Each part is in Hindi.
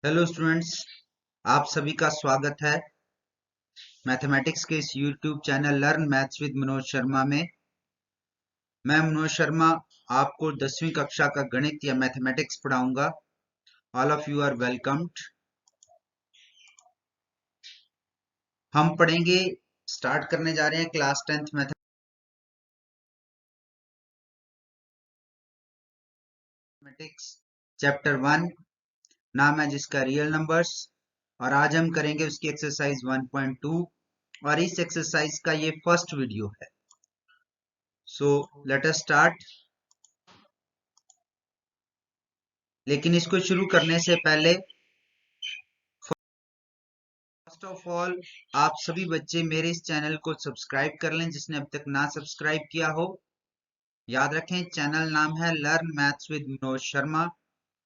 हेलो स्टूडेंट्स, आप सभी का स्वागत है मैथमेटिक्स के इस YouTube channel learn maths with Manoj Sharma में। मैं मनोज शर्मा आपको 10वीं कक्षा का गणित या मैथमेटिक्स पढ़ाऊंगा। All of you are welcomed. हम पढ़ेंगे, स्टार्ट करने जा रहे हैं क्लास 10th मैथमेटिक्स चैप्टर 1, नाम है जिसका रियल नंबर्स। और आज हम करेंगे उसकी एक्सरसाइज 1.2 और इस एक्सरसाइज का ये फर्स्ट वीडियो है। सो लेट अस स्टार्ट। लेकिन इसको शुरू करने से पहले फर्स्ट ऑफ ऑल आप सभी बच्चे मेरे इस चैनल को सब्सक्राइब कर लें जिसने अब तक ना सब्सक्राइब किया हो। याद रखें चैनल नाम है learn maths with Manoj Sharma.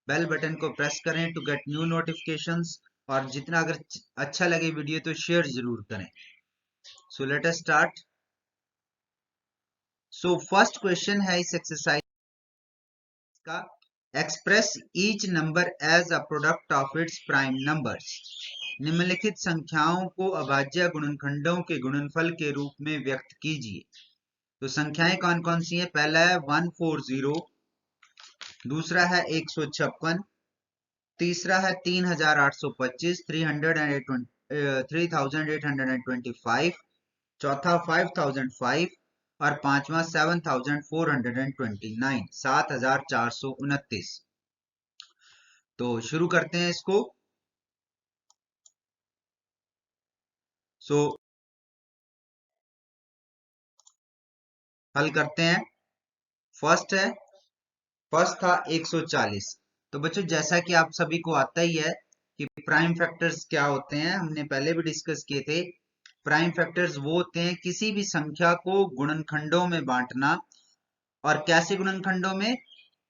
Bell button को प्रेस करें टू गेट न्यू नोटिफिकेशंस। और जितना अगर अच्छा लगे वीडियो तो शेयर जरूर करें। So let us start. So first question है इस एक्सरसाइज का, express each number as a product of its prime numbers. निम्नलिखित संख्याओं को अभाज्य गुणनखंडों के गुणनफल के रूप में व्यक्त कीजिए। तो संख्याएं कौन कौन सी हैं? पहला है 140, दूसरा है 156, तीसरा है 3825 3825, चौथा 5005 और पांचवा 7429 7429। तो शुरू करते हैं इसको। सो हल करते हैं। फर्स्ट है, फर्स्ट था 140। तो बच्चों जैसा कि आप सभी को आता ही है कि प्राइम फैक्टर्स क्या होते हैं, हमने पहले भी डिस्कस किए थे। प्राइम फैक्टर्स वो होते हैं किसी भी संख्या को गुणनखंडों में बांटना। और कैसे गुणनखंडों में?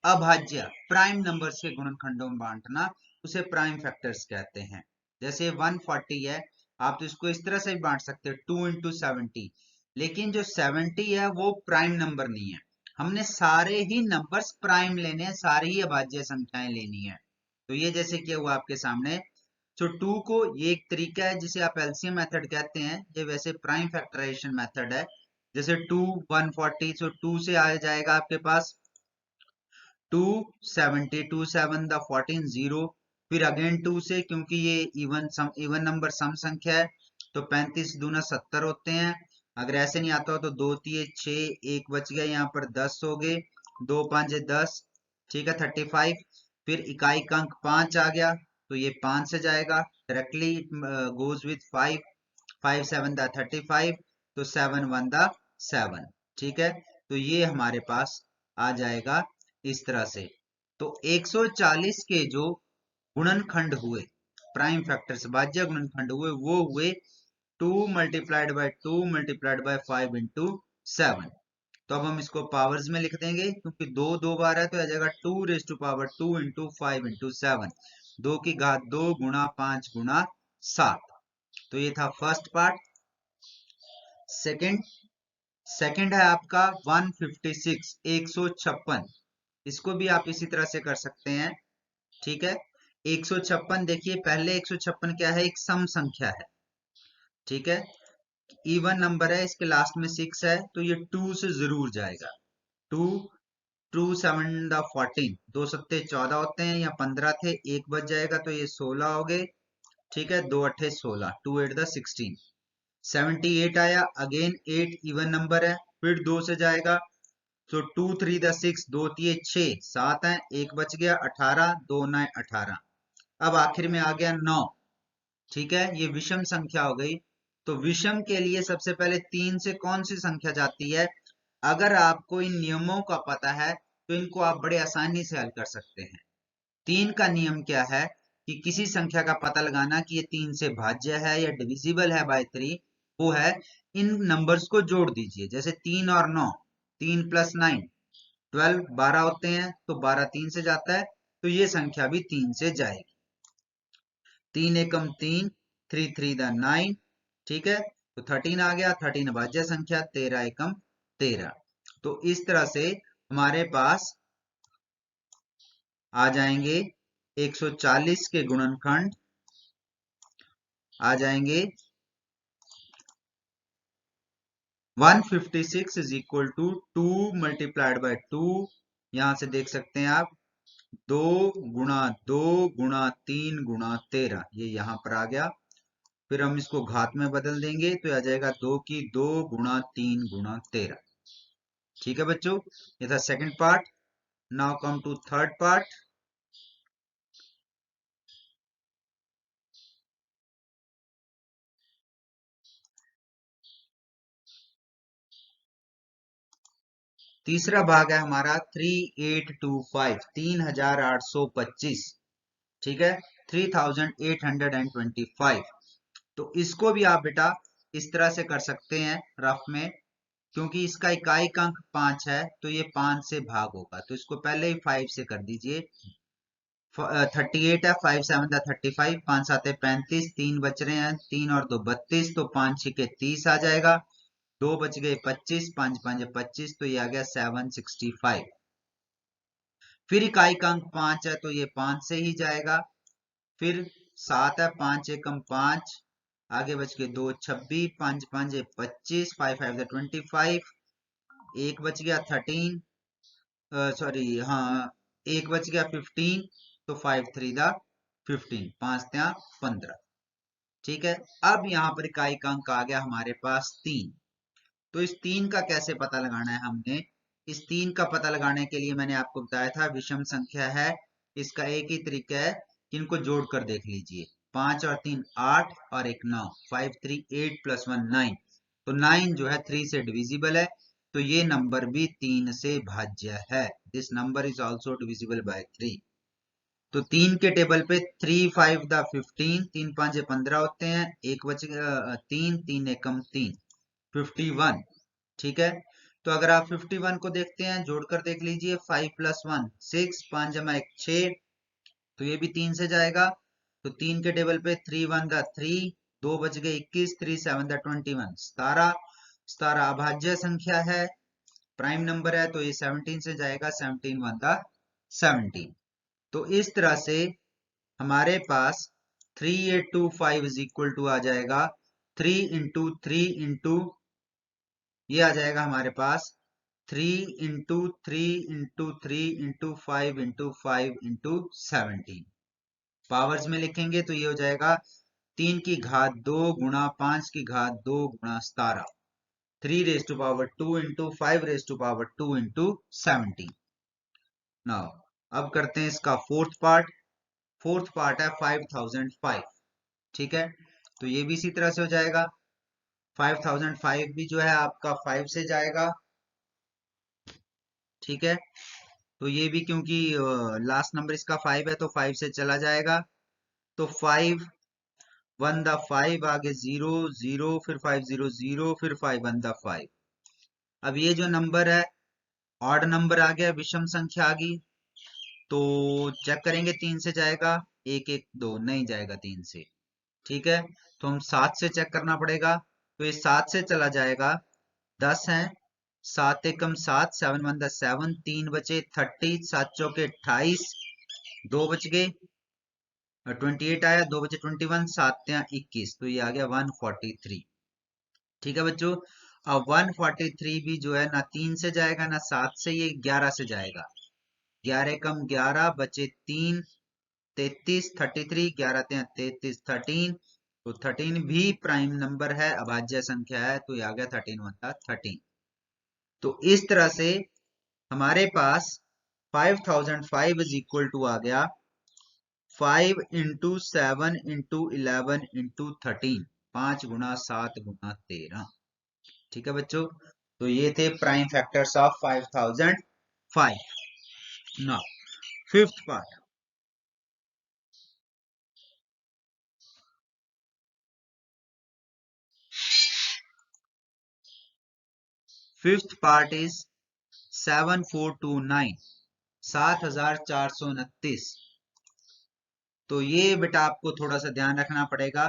अभाज्य प्राइम नंबर्स के गुणनखंडों में बांटना, उसे प्राइम फैक्टर्स कहते हैं। जैसे 140 है, आप तो इसको इस तरह से भी बांट सकते हो 2 इंटू 70। लेकिन जो 70 है वो प्राइम नंबर नहीं है। हमने सारे ही नंबर्स प्राइम लेने हैं, सारी ही अभाज्य संख्याएं लेनी है। तो ये जैसे किया हुआ आपके सामने। सो 2 को, ये एक तरीका है जिसे आप एलसीएम मेथड कहते हैं, ये वैसे प्राइम फैक्टराइजेशन मेथड है। जैसे 2 140, सो 2 से आ जाएगा आपके पास 270, 2 7 द 14 0। फिर अगेन 2 से, क्योंकि ये इवन नंबर सम संख्या है, तो 35 दूना 70 होते हैं। अगर ऐसे नहीं आता हो तो 2 3 6, एक बच गया, यहाँ पर 10 हो गए, 2 5 10, ठीक है 35। फिर इकाई का अंक 5 आ गया, तो ये 5 से जाएगा डायरेक्टली, गोज विथ 5, 5 7 द 35, तो 7 1 द 7, ठीक है। तो ये हमारे पास आ जाएगा इस तरह से। तो 140 के जो गुणनखंड हुए, प्राइम फैक्टर्स भाज्य गुणनखंड हुए, वो हुए 2 multiplied by 2 multiplied by 5 into 7। तो अब हम इसको पावर्स में लिख देंगे, क्योंकि दो दो बार है तो आ जाएगा 2 raise to power 2 into 5 into 7, 2 की घात 2 गुणा 5 गुणा 7। तो ये था फर्स्ट पार्ट। सेकंड, सेकंड है आपका 156, 156। इसको भी आप इसी तरह से कर सकते हैं, ठीक है। 156, देखिए पहले 156 क्या है? एक सम संख्या है, ठीक है। इवन नंबर है, इसके लास्ट में 6 है, तो ये 2 से जरूर जाएगा। 2 2 7 द 14, 2 सत्ते 14 होते हैं, या 15 थे, एक बच जाएगा, तो ये 16 हो गए, ठीक है। 2 अट्ठे 16, 2 8 द 16। 78 आया, अगेन 8 इवन नंबर है, फिर 2 से जाएगा, तो 2 3 द 6, 2 3 6, 7 है, एक बच गया, 18, 2 9 18। अब आखिर में आ गया 9, ठीक है। ये विषम संख्या हो गई। तो विषम के लिए सबसे पहले 3 से कौन सी संख्या जाती है? अगर आपको इन नियमों का पता है तो इनको आप बड़े आसानी से हल कर सकते हैं। 3 का नियम क्या है कि किसी संख्या का पता लगाना कि ये 3 से भाज्य है या डिविजिबल है बाय 3, वो है इन नंबर्स को जोड़ दीजिए। जैसे 3 और 9, 3 प्लस 9 12, 12 होते हैं, तो 12 3 से जाता है, तो ये संख्या भी 3 से जाएगी। 3 एकम 3, 3 3 द 9, ठीक है। तो 13 आ गया, 13 अभाज्य संख्या, 13 एकम 13। तो इस तरह से हमारे पास आ जाएंगे 140 के गुणनखंड आ जाएंगे 156 is equal to 2 multiplied by 2। यहां से देख सकते हैं आप 2 गुणा 2 गुणा 3 गुणा 13, ये यहां पर आ गया। फिर हम इसको घात में बदल देंगे तो आ जाएगा 2 की 2 गुणा 3 गुणा 13। ठीक है बच्चों, ये था second part. Now come to third part. तीसरा भाग है हमारा 3825, 3825। ठीक है, 3825। तो इसको भी आप बेटा इस तरह से कर सकते हैं रफ में, क्योंकि इसका इकाई अंक 5 है तो ये 5 से भाग होगा, तो इसको पहले ही 5 से कर दीजिए। 38 है, 5 7 35, 5 7 35, 3 बच रहे हैं, 3 और 2 32, तो 5 6 30 आ जाएगा। 2 बच गए 25, 5 5 25, तो ये आ गया 765। फिर इकाई का अंक 5 है तो ये 5 से ही जाएगा। फिर 7 है, 5 एकम 5, आगे बच के 2 26, 5 5 25, 5 5 25, एक बच गया 13, सॉरी हाँ, एक बच गया 15, तो 5 3 15, 5 त्या 15। ठीक है, अब यहाँ पर इकाई का अंक आ गया हमारे पास 3। तो इस 3 का कैसे पता लगाना है हमने? इस 3 का पता लगाने के लिए मैंने आपको बताया था विषम संख्या है, इसका एक ही तरीका है कि इनको जोड़कर देख लीजिए। 5 और 3 8 और एक 9, 5 3 8 प्लस 1 9, तो 9 जो है 3 से डिविजिबल है, तो ये नंबर भी 3 से भाज्य है। This number is also divisible by 3। तो 3 के टेबल पे 3 5 द 15, 3 5 15 होते हैं, एक बच गया 3, 3 एकम 3, 51। ठीक है, तो अगर आप 51 को देखते हैं जोड़कर देख लीजिए, 5 प्लस 1 6, 5 जमा 1 6, तो ये भी 3 से जाएगा। तो 3 के टेबल पे 3 1 द 3, 2 बच गए 21, 3 7 द 21, 17। 17 अभाज्य संख्या है, प्राइम नंबर है, तो ये 17 से जाएगा, 17 1 द 17। तो इस तरह से हमारे पास 3825 इज इक्वल टू आ जाएगा 3 इंटू 3 इंटू, ये आ जाएगा हमारे पास 3 into 3 into 3 into 5 into 5 into 17। Powers में लिखेंगे तो ये हो जाएगा 3 की घात 2 गुणा 5 की घात 2 गुणा 17, 3 raise to power 2 into 5 raise to power 2 into 17। Now अब करते हैं इसका फोर्थ पार्ट। फोर्थ पार्ट है 5005। ठीक है, तो ये भी इसी तरह से हो जाएगा। 5005 भी जो है आपका 5 से जाएगा। ठीक है, तो ये भी क्योंकि लास्ट नंबर इसका 5 है तो 5 से चला जाएगा। तो 5 1 द 5, आगे 0 0, फिर 5 0 0, फिर 5 1 द 5। अब ये जो नंबर है ऑड नंबर आ गया, विषम संख्या आ गई, तो चेक करेंगे 3 से जाएगा, 1 1 2 नहीं जाएगा 3 से। ठीक है, तो हम 7 से चेक करना पड़ेगा, तो ये 7 से चला जाएगा। 10 है, 7 एकम 7, 7 1 द 7, 3 बचे 30, 7 चौके 28, 2 बच गए 28 आया, 2 बचे 21, 7 त्या 21, तो ये आ गया 143। ठीक है बच्चों, अब 143 भी जो है ना 3 से जाएगा ना 7 से, ये 11 से जाएगा। 11 कम 11 बचे 3, 33, 33, 11 त्या 33, 13, तो 13 भी प्राइम नंबर है, अभाज्य संख्या है, तो ये आ गया 13 1 13। तो इस तरह से हमारे पास 5005 इज इक्वल टू आ गया 5 इंटू 7 इंटू 11 इंटू 13, 5 गुणा 7 गुणा 13। ठीक है बच्चों, तो ये थे prime factors of 5005। Now fifth part. Fifth part is 7429, 7429। तो ये बेटा आपको थोड़ा सा ध्यान रखना पड़ेगा,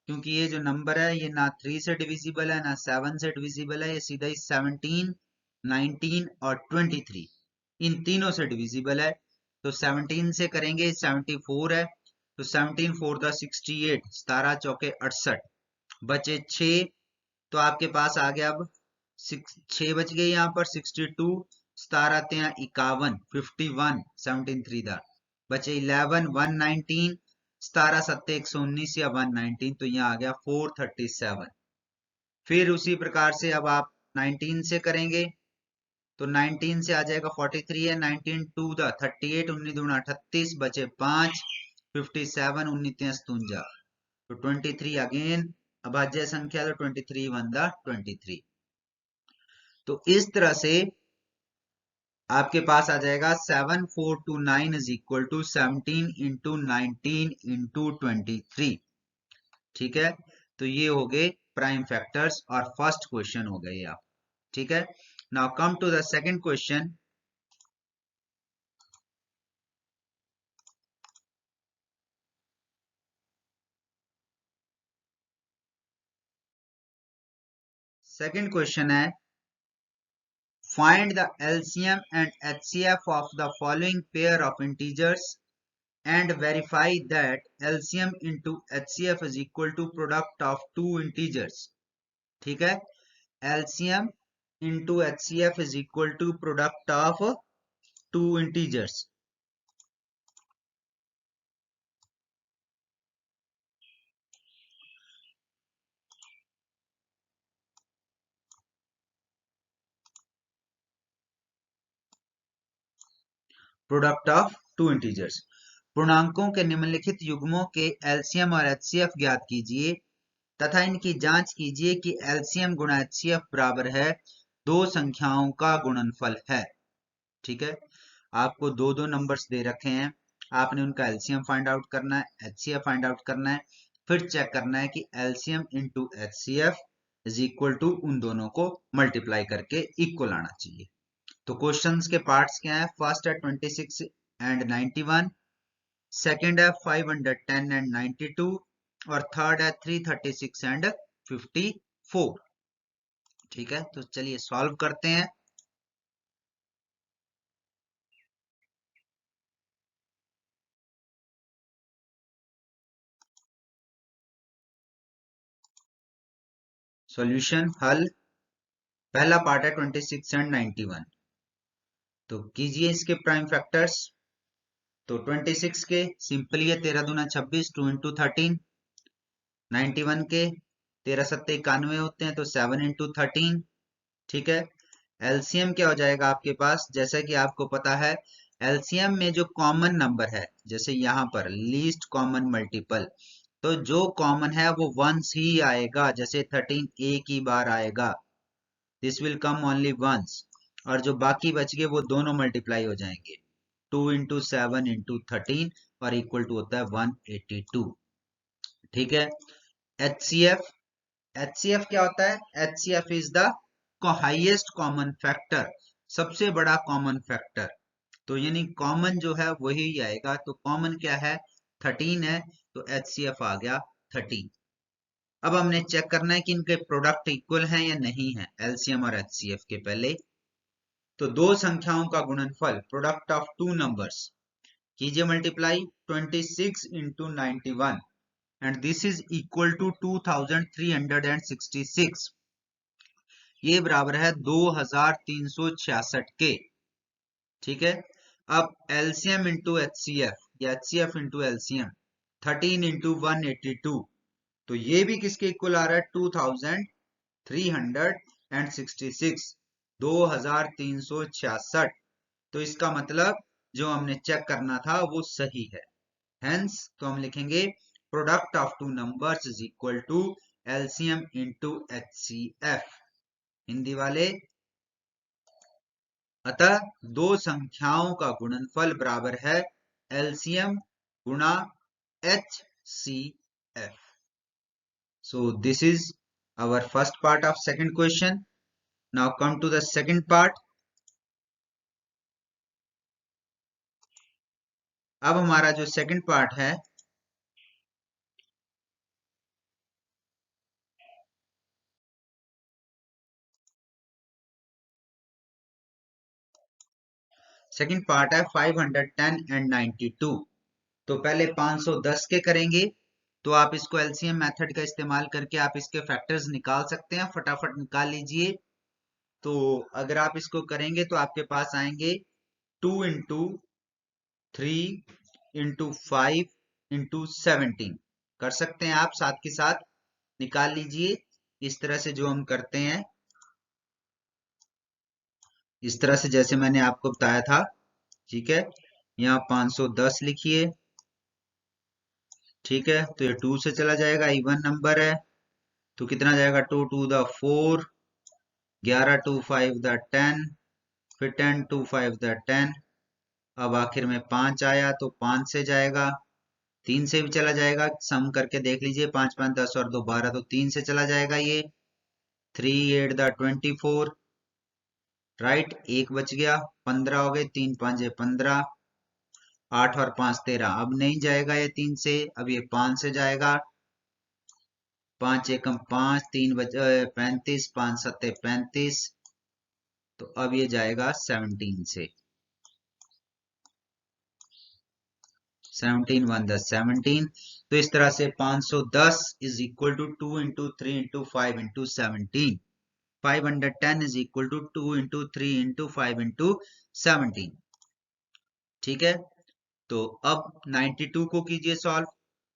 क्योंकि ये जो नंबर है ये ना 3 से डिविजिबल है ना 7 से डिविजिबल है, ये सीधा ही 17 19 और 23 इन तीनों से डिविजिबल है। तो 17 से करेंगे 74 है, तो 17 फोर द 68, 17 चौके 68, बचे 6, तो आपके पास आ गया अब 6 बच गए यहाँ पर 62, 17 तें 51, 51, 17 थ्री द, बचे 11, 119, 17 सत्ते 119 या 119, तो यहाँ आ गया 437। फिर उसी प्रकार से अब आप 19 से करेंगे, तो 19 से आ जाएगा 43 है, 19 टू द 38, 19 दूना 38, बचे 5, 57, 19 तें 57, तो 23 अगेन अभाज्य संख्या, तो 23 वन द 23। तो इस तरह से आपके पास आ जाएगा 7429 is equal to 17 into 19 into 23। ठीक है, तो ये हो गए प्राइम फैक्टर्स और फर्स्ट क्वेश्चन हो गए आप। ठीक है, now come to the second question. Second question है, find the LCM and HCF of the following pair of integers and verify that LCM into HCF is equal to product of two integers। ठीक है, LCM into HCF is equal to product of two integers। Product of two integers, पूर्णांकों के निम्नलिखित युग्मों के एलसीएम और एचसीएफ ज्ञात कीजिए तथा इनकी जांच कीजिए कि एलसीएम गुणा एचसीएफ बराबर है दो संख्याओं का गुणनफल है। ठीक है, आपको दो दो नंबर्स दे रखे हैं, आपने उनका एलसीएम फाइंड आउट करना है, एचसीएफ फाइंड आउट करना है, फिर चेक करना है कि LCM into HCF is equal to उन दोनों को मल्टीप्लाई करके इक्वल आना चाहिए। तो क्वेश्चंस के पार्ट्स क्या है, फर्स्ट है 26 एंड 91, सेकंड है 510 एंड 92, और थर्ड है 336 एंड 54। ठीक है, तो चलिए सॉल्व करते हैं। सॉल्यूशन हल, पहला पार्ट है 26 एंड 91, तो कीजिए इसके प्राइम फैक्टर्स। तो 26 के सिंपली है 13 दूना 26, 2 इंटू 13, 91 के 13 सत्ते 91 होते हैं, तो 7 इंटू 13। ठीक है, एलसीएम क्या हो जाएगा आपके पास, जैसा कि आपको पता है एलसीएम में जो कॉमन नंबर है, जैसे यहाँ पर लीस्ट कॉमन मल्टीपल, तो जो कॉमन है वो वंस ही आएगा, जैसे 13 एक ही बार आएगा, this will come only once, और जो बाकी बच गए वो दोनों मल्टीप्लाई हो जाएंगे, 2 इंटू 7 इंटू 13, और इक्वल टू होता है 182। ठीक है, एचसीएफ, एचसीएफ क्या होता है, HCF is the highest common factor, सबसे बड़ा कॉमन फैक्टर, तो यानी कॉमन जो है वही आएगा, तो कॉमन क्या है 13 है, तो एचसीएफ आ गया 13। अब हमने चेक करना है कि इनके प्रोडक्ट इक्वल हैं या नहीं है, एलसीएम और एचसीएफ के पहले। तो दो संख्याओं का गुणनफल, प्रोडक्ट ऑफ टू नंबर्स, कीजिए multiply 26 into 91, and this is equal to 2366, ये बराबर है 2366 के। ठीक है, अब एलसीएम इंटू एचसीएफ या एचसीएफ इंटू एलसीएम, 13 इंटू 182, तो ये भी किसके इक्वल आ रहा है 2366, 2366। तो इसका मतलब जो हमने चेक करना था वो सही है, हेंस तो हम लिखेंगे product of two numbers is equal to LCM into HCF. Hindi वाले, अतः दो संख्याओं का गुणनफल बराबर है एलसीएम गुणा HCF. So this is our first part of second question. Now come to the second part. अब हमारा जो सेकंड पार्ट है, सेकंड पार्ट है 510 एंड 92। तो पहले 510 के करेंगे, तो आप इसको एलसीएम मेथड का इस्तेमाल करके आप इसके फैक्टर्स निकाल सकते हैं, फटाफट निकाल लीजिए। तो अगर आप इसको करेंगे तो आपके पास आएंगे 2 into 3 into 5 into 17 कर सकते हैं आप, साथ के साथ निकाल लीजिए इस तरह से जो हम करते हैं, इस तरह से जैसे मैंने आपको बताया था। ठीक है, यहाँ 510 लिखिए। ठीक है, तो ये 2 से चला जाएगा, इवन नंबर है तो कितना जाएगा, 2 to the 4, 11 to 5 the 10, फिर 10 to 5 the 10। अब आखिर में 5 आया तो 5 से जाएगा, 3 से भी चला जाएगा, सम करके देख लीजिए, 5 5 10 और 2 12, तो 3 से चला जाएगा ये। 3 8 the 24, राइट, एक बच गया, 15 हो गए, 3 5 15, 8 और 5 13। अब नहीं जाएगा ये 3 से, अब ये 5 से जाएगा, 5 एकम 5, 3 35, 5 सत्ते 35, तो अब ये जाएगा 17 से, 17 1 10 17। तो इस तरह से 510 is equal to 2 into 3 into 5 into 17। 510 is equal to 2 into 3 into 5 into 17। ठीक है, तो अब 92 को कीजिए सॉल्व।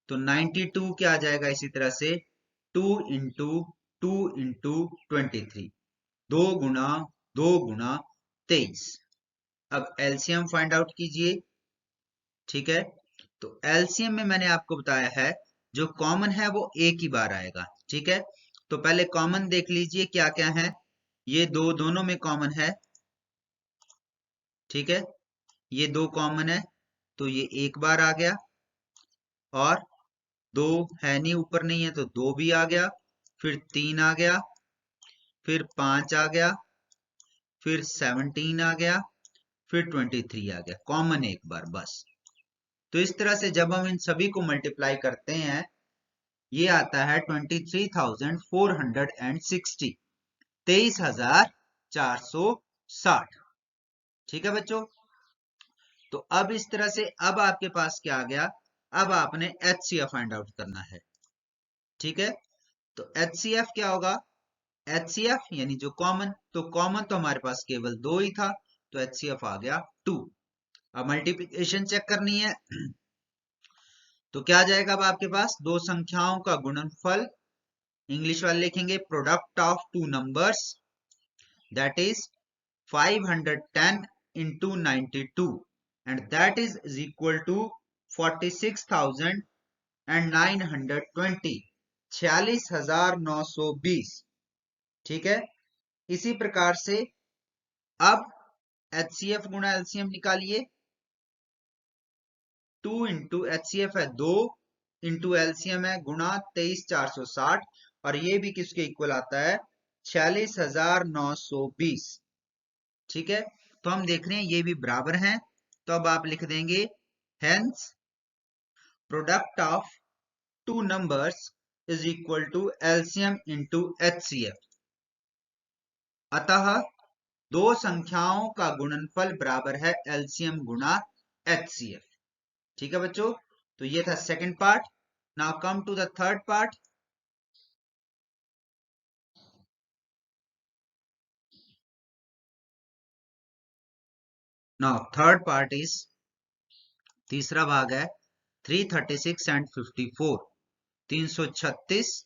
तो 92 क्या आ जाएगा इसी तरह से, 2 into 2 into 23, 2 गुना 23। अब एलसीएम फाइंड आउट कीजिए। ठीक है, तो एलसीएम में मैंने आपको बताया है जो कॉमन है वो एक ही बार आएगा। ठीक है, तो पहले कॉमन देख लीजिए क्या क्या है। ये दो दोनों में कॉमन है। ठीक है, ये 2 कॉमन है तो ये एक बार आ गया, और 2 है नहीं, ऊपर नहीं है तो 2 भी आ गया, फिर 3 आ गया, फिर 5 आ गया, फिर 17 आ गया, फिर 23 आ गया, कॉमन एक बार बस। तो इस तरह से जब हम इन सभी को मल्टीप्लाई करते हैं, ये आता है 23,460, 23,460। ठीक है बच्चों, तो अब इस तरह से अब आपके पास क्या आ गया, अब आपने एचसीएफ फाइंड आउट करना है। ठीक है, तो एचसीएफ क्या होगा, एचसीएफ यानी जो कॉमन, तो कॉमन तो हमारे पास केवल 2 ही था, तो एचसीएफ आ गया 2। अब मल्टीप्लिकेशन चेक करनी है, तो क्या आ जाएगा, अब आपके पास दो संख्याओं का गुणनफल, इंग्लिश वाले लिखेंगे product of two numbers, that is 510 into 92, and that is equal to 46,920, 46,920। ठीक है, इसी प्रकार से अब एचसीएफ गुणा एलसीएम निकालिए। 2 इंटू एचसीएफ है 2, इंटू एलसीएम है गुणा 23,460, और ये भी किसके इक्वल आता है, 46,920। ठीक है, तो हम देख रहे हैं ये भी बराबर हैं, तो अब आप लिख देंगे hence product of two numbers is equal to LCM into HCF. अतः दो संख्याओं का गुणनफल बराबर है एलसीएम गुणा एचसीएफ। ठीक है बच्चों, तो ये था second part. Now come to the third part. Now third part is, तीसरा भाग है 336 एंड 54, 336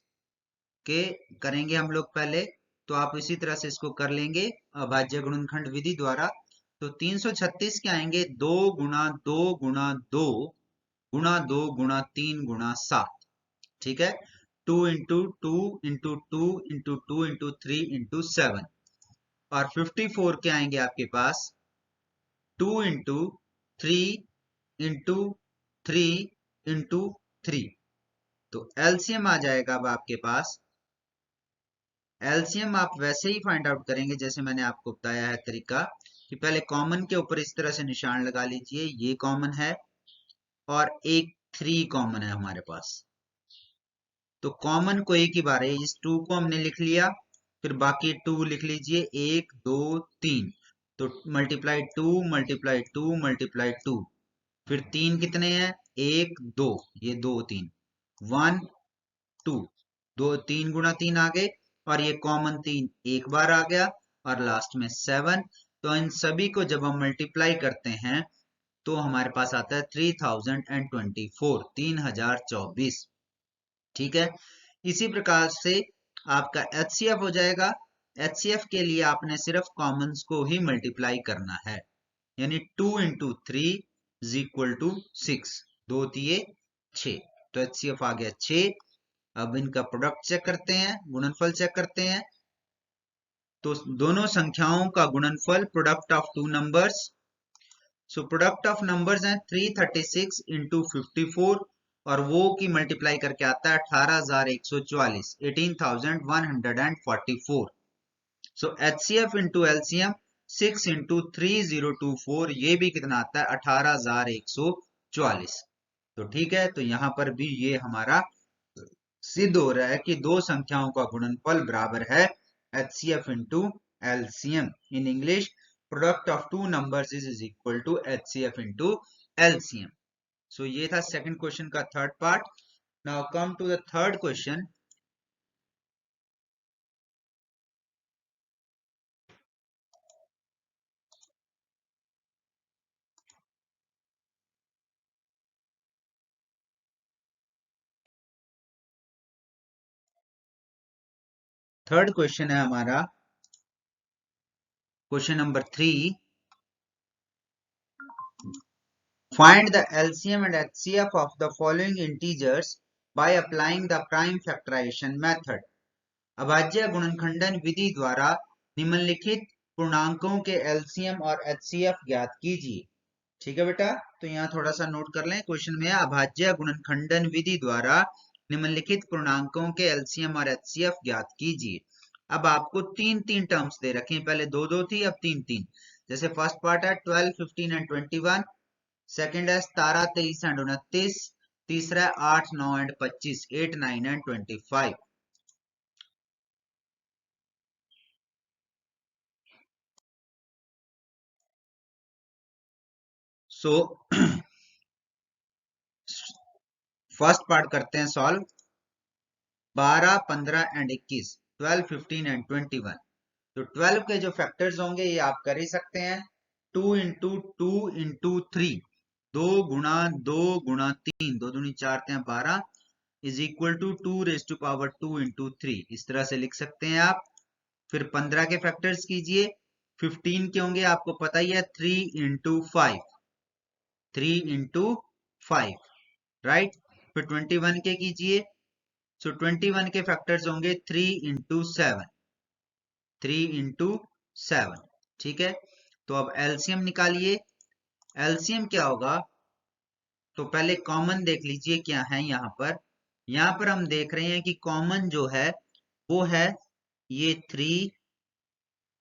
के करेंगे हम लोग पहले, तो आप इसी तरह से इसको कर लेंगे अभाज्य गुणनखंड विधि द्वारा। तो 336 के आएंगे 2 गुणा 2 गुणा 2 गुणा 2 गुणा 3 गुणा 7। ठीक है, 2 into 2 into 2 into 2 into 3 into 7। और 54 के आएंगे आपके पास 2 इंटू 3 इंटू 3 इंटू 3। तो एलसीएम आ जाएगा अब आपके पास, एलसीएम आप वैसे ही फाइंड आउट करेंगे जैसे मैंने आपको बताया है तरीका, कि पहले कॉमन के ऊपर इस तरह से निशान लगा लीजिए, ये कॉमन है और एक 3 कॉमन है हमारे पास, तो कॉमन को एक ही बार है, इस 2 को हमने लिख लिया, फिर बाकी 2 लिख लीजिए, 1 2 3, तो मल्टीप्लाई टू मल्टीप्लाई टू, फिर 3 कितने हैं, 1 2, ये 2 3, 1 2, 2 3 गुणा 3 आ गए, और ये कॉमन 3 एक बार आ गया, और लास्ट में 7। तो इन सभी को जब हम मल्टीप्लाई करते हैं तो हमारे पास आता है 3024, 3024। ठीक है, इसी प्रकार से आपका HCF हो जाएगा। HCF के लिए आपने सिर्फ कॉमन्स को ही मल्टीप्लाई करना है, यानी 2 इंटू 3 इज इक्वल टू 6, 2 दिए 6, तो HCF आ गया 6। अब इनका प्रोडक्ट चेक करते हैं, गुणनफल चेक करते हैं। तो दोनों संख्याओं का गुणनफल, product of two numbers, so product of numbers हैं 336 इंटू 54, और वो की मल्टीप्लाई करके आता है 18,144, 18,144। सो HCF इंटू LCM 6 इंटू 3024, ये भी कितना आता है 18,144। तो ठीक है, तो यहां पर भी ये हमारा सिद्ध हो रहा है कि दो संख्याओं का गुणनफल बराबर है HCF into LCM। In English, product of two numbers is equal to HCF into LCM। So ये था सेकंड क्वेश्चन का third part. Now come to the third question. Third question है हमारा question number 3। Find the LCM and HCF of the following integers by applying the prime factorization method. अभाज्य गुणनखंडन विधि द्वारा निम्नलिखित पूर्णांकों के LCM और HCF ज्ञात कीजिए। ठीक है बेटा, तो यहाँ थोड़ा सा नोट कर लें। क्वेश्चन में अभाज्य गुणनखंडन विधि द्वारा निम्नलिखित पूर्णांकों के LCM और HCF ज्ञात कीजिए। अब आपको तीन तीन टर्म्स दे रखे हैं, पहले दो दो थी, अब तीन तीन। जैसे फर्स्ट पार्ट है 12, 15 एंड 21, सेकेंड है 17, 23 एंड 29, तीसरा है 8, 9 and 25, 8, 9 and 25। So first part करते हैं सॉल्व। 12, 15 and 21, 12, 15 and 21। तो 12 के जो फैक्टर्स होंगे ये आप कर ही सकते हैं। 2 इंटू 2 इंटू 3, 2 गुणा 2 गुणा 3, 2 दूनी 4 12, is equal to 2 raise to power 2 into 3, इस तरह से लिख सकते हैं आप। फिर 15 के फैक्टर्स कीजिए। 15 के होंगे आपको पता ही है 3 इंटू 5, 3 इंटू 5, राइट। फिर 21 के कीजिए। सो 21 के फैक्टर्स होंगे 3 इंटू 7, 3 इंटू 7। ठीक है, तो अब एलसीएम निकालिए। एलसीएम क्या होगा, तो पहले कॉमन देख लीजिए क्या है यहाँ पर। यहाँ पर हम देख रहे हैं कि कॉमन जो है वो है ये 3,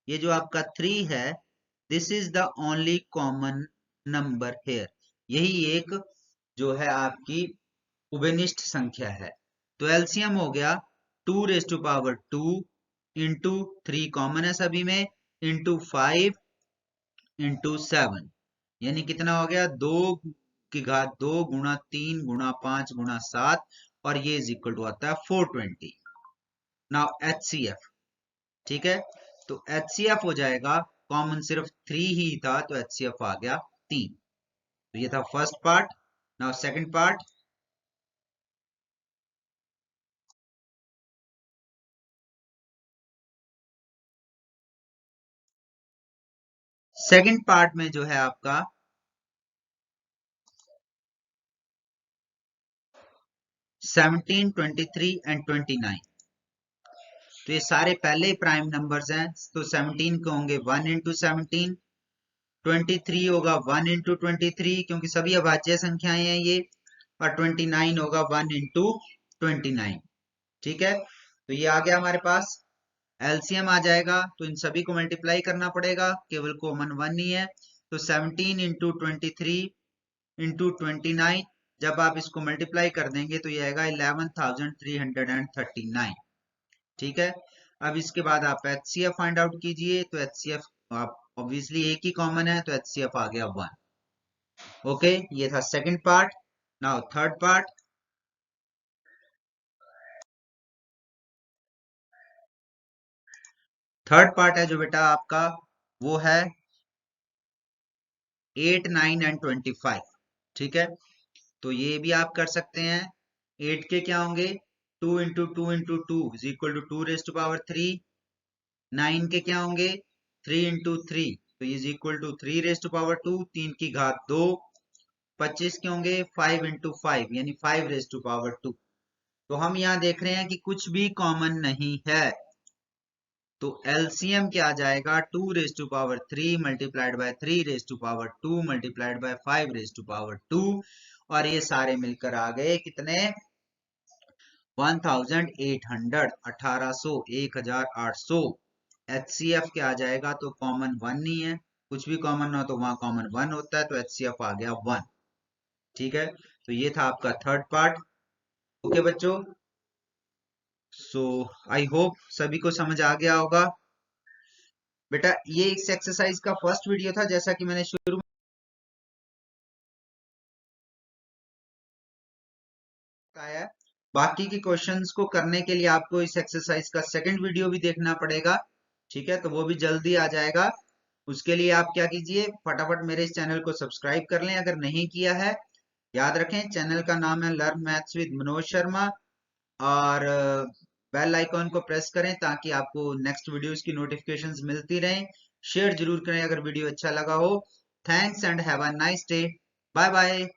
ये जो आपका 3 है, this is the only common number here. यही एक जो है आपकी उभयनिष्ठ संख्या है। तो एलसीएम हो गया 2 raise to power 2 into 3 common है सभी में, इंटू 5 इंटू 7, यानी कितना हो गया 2 की घात 2 गुणा 3 गुणा 5 गुणा 7, और ये इज इक्वल टू आता है 420। नाउ HCF, ठीक है, तो HCF हो जाएगा, कॉमन सिर्फ 3 ही था तो HCF आ गया 3। तो ये था first part. Now second part. Second part में जो है आपका 17, 23 एंड 29, तो ये सारे पहले ही प्राइम नंबर्स हैं। तो 17 के होंगे 1 इंटू 17, 23 होगा 1 इंटू 23 क्योंकि सभी अभाज्य संख्याएं हैं ये, और 29 होगा 1 इंटू 29। ठीक है, तो ये आ गया हमारे पास। एलसीएम आ जाएगा, तो इन सभी को मल्टीप्लाई करना पड़ेगा, केवल कॉमन 1 ही है। तो 17 इंटू 23 इंटू 29, जब आप इसको मल्टीप्लाई कर देंगे तो ये आएगा 11,339। ठीक है, अब इसके बाद आप HCF फाइंड आउट कीजिए। तो HCF आप ऑब्वियसली एक ही कॉमन है तो HCF आ गया 1। ओके, ये था second part. Now third part. Third part है जो बेटा आपका, वो है 8, 9 एंड 25। ठीक है, तो ये भी आप कर सकते हैं। 8 के क्या होंगे, 2 into two into two is equal to 2 raise to power 3। 9 के क्या होंगे, 3 इंटू थ्री तो is equal to 3 raise to power 2, 3 की घात 2। 25 के होंगे 5 इंटू 5 यानी 5 रेज टू पावर 2। तो हम यहाँ देख रहे हैं कि कुछ भी कॉमन नहीं है, तो एलसीएम क्या आ जाएगा, 2 raise to power 3 multiplied by 3 raise to power 2 multiplied by 5 raise to power 2, और ये सारे मिलकर आ गए कितने, 1800, 1800, 1800। HCF क्या आ जाएगा, तो कॉमन 1 नहीं है, कुछ भी कॉमन ना हो तो वहां कॉमन 1 होता है, तो HCF आ गया 1। ठीक है, तो ये था आपका थर्ड पार्ट। ओके बच्चों, सो आई होप सभी को समझ आ गया होगा। बेटा ये इस एक्सरसाइज का फर्स्ट वीडियो था, जैसा कि मैंने शुरू में बताया। बाकी के क्वेश्चंस को करने के लिए आपको इस एक्सरसाइज का सेकंड वीडियो भी देखना पड़ेगा। ठीक है, तो वो भी जल्दी आ जाएगा। उसके लिए आप क्या कीजिए, फटाफट मेरे इस चैनल को सब्सक्राइब कर लें अगर नहीं किया है। याद रखें चैनल का नाम है learn maths with Manoj Sharma, और बेल आइकॉन को प्रेस करें ताकि आपको नेक्स्ट वीडियोस की नोटिफिकेशंस मिलती रहें। शेयर जरूर करें अगर वीडियो अच्छा लगा हो। Thanks and have a nice day. Bye bye.